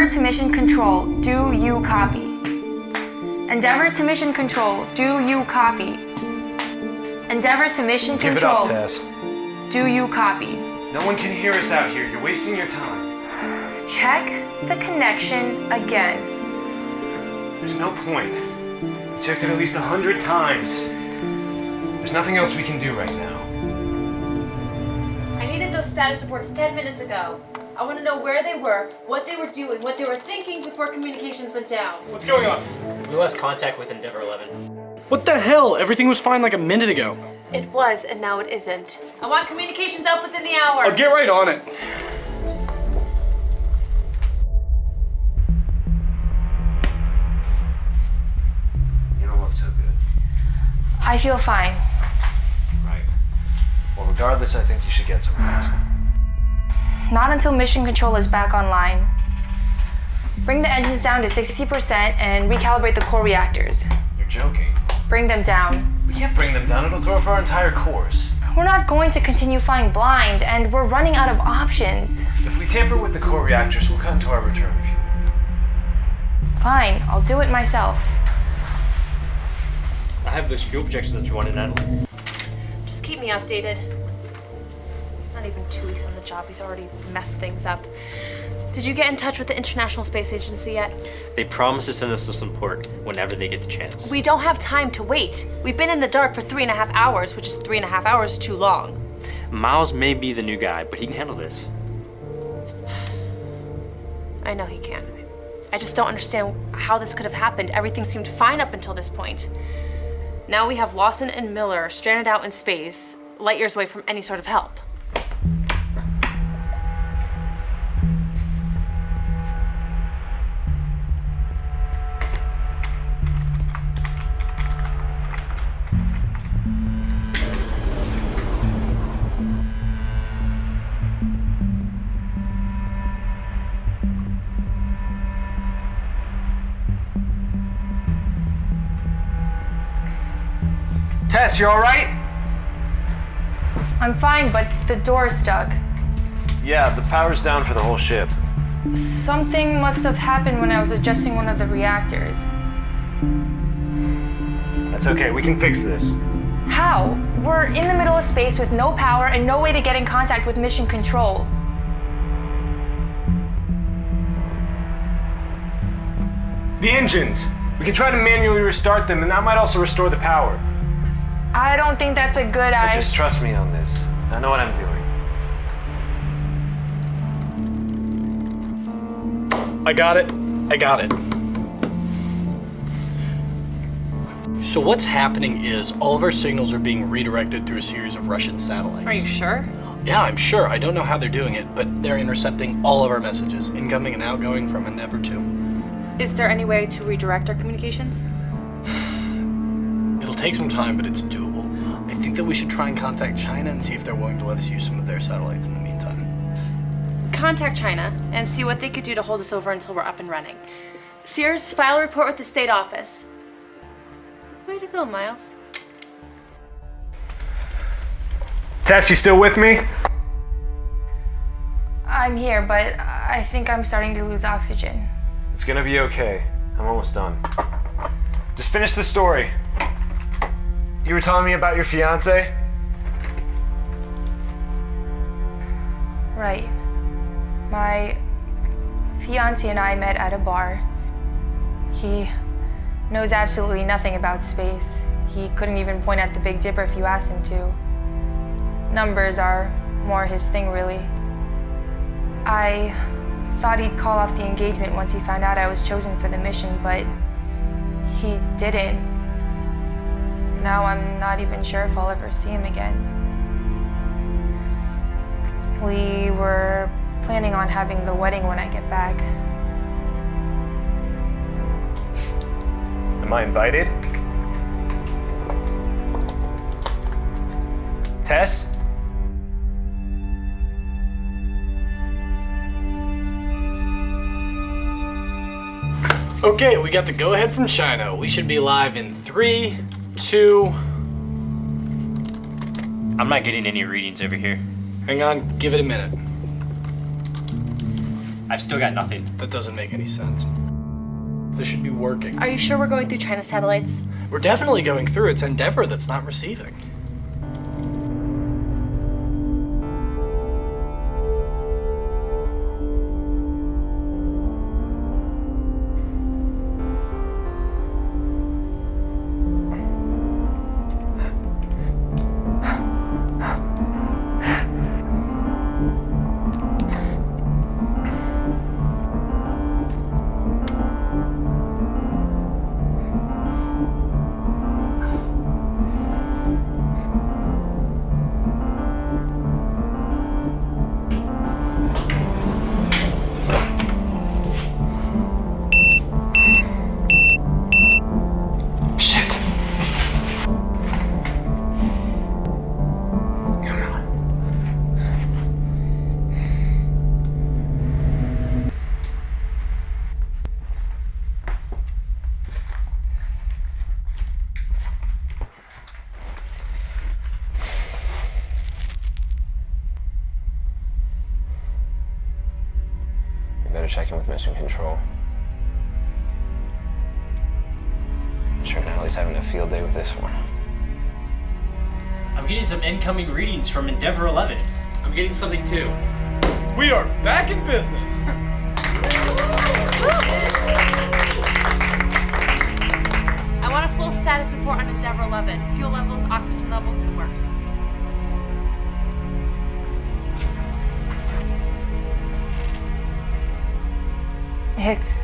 Endeavor to mission control, do you copy? Endeavor to mission control, do you copy? Endeavor to mission Give control. it up, Tess. Do you copy? No one can hear us out here. You're wasting your time. Check the connection again. There's no point. We checked it at least 100 times. There's nothing else we can do right now. I needed those status reports 10 minutes ago. I want to know where they were, what they were doing, what they were thinking before communications went down. What's going on? We lost contact with Endeavor 11. What the hell? Everything was fine like a minute ago. It was, and now it isn't. I want communications out within the hour. I'll get right on it. You don't look so good. I feel fine. Right. Well, regardless, I think you should get some rest. Not until mission control is back online. Bring the engines down to 60% and recalibrate the core reactors. You're joking. Bring them down. We can't bring them down. It'll throw off our entire course. We're not going to continue flying blind, and we're running out of options. If we tamper with the core reactors, we'll cut into our return fuel. Fine, I'll do it myself. I have those fuel projections that you wanted, Natalie. Just keep me updated. Not even 2 weeks on the job, he's already messed things up. Did you get in touch with the International Space Agency yet? They promised to send us some support whenever they get the chance. We don't have time to wait. We've been in the dark for 3.5 hours, which is 3.5 hours too long. Miles may be the new guy, but he can handle this. I know he can. I just don't understand how this could have happened. Everything seemed fine up until this point. Now we have Lawson and Miller stranded out in space, light years away from any sort of help. Tess, you all right? I'm fine, but the door's stuck. Yeah, the power's down for the whole ship. Something must have happened when I was adjusting one of the reactors. That's okay. We can fix this. How? We're in the middle of space with no power and no way to get in contact with mission control. The engines! We can try to manually restart them, and that might also restore the power. I don't think that's a good idea. Just trust me on this. I know what I'm doing. I got it. So what's happening is all of our signals are being redirected through a series of Russian satellites. Are you sure? Yeah, I'm sure. I don't know how they're doing it, but they're intercepting all of our messages, incoming and outgoing from Endeavor 2. Is there any way to redirect our communications? It'll take some time, but it's doable. I think that we should try and contact China and see if they're willing to let us use some of their satellites in the meantime. Contact China and see what they could do to hold us over until we're up and running. Sears, file a report with the state office. Way to go, Miles. Tess, you still with me? I'm here, but I think I'm starting to lose oxygen. It's gonna be okay. I'm almost done. Just finish the story. You were telling me about your fiance? Right. My fiance and I met at a bar. He knows absolutely nothing about space. He couldn't even point at the Big Dipper if you asked him to. Numbers are more his thing, really. I thought he'd call off the engagement once he found out I was chosen for the mission, but he didn't. Now I'm not even sure if I'll ever see him again. We were planning on having the wedding when I get back. Am I invited? Tess? Okay, we got the go-ahead from China. We should be live in 3, 2... I'm not getting any readings over here. Hang on, give it a minute. I've still got nothing. That doesn't make any sense. This should be working. Are you sure we're going through China satellites? We're definitely going through. It's Endeavor that's not receiving. Shit. Come on. We better check in with Mission Control. I'm sure Natalie's having a field day with this one. I'm getting some incoming readings from Endeavor 11. I'm getting something too. We are back in business. I want a full status report on Endeavor 11. Fuel levels, oxygen levels, the works. It's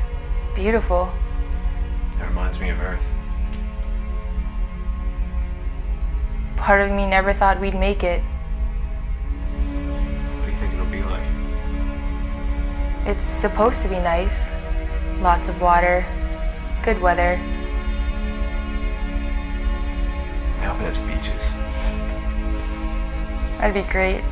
beautiful. It reminds me of Earth. Part of me never thought we'd make it. What do you think it'll be like? It's supposed to be nice. Lots of water, good weather. I hope it has beaches. That'd be great.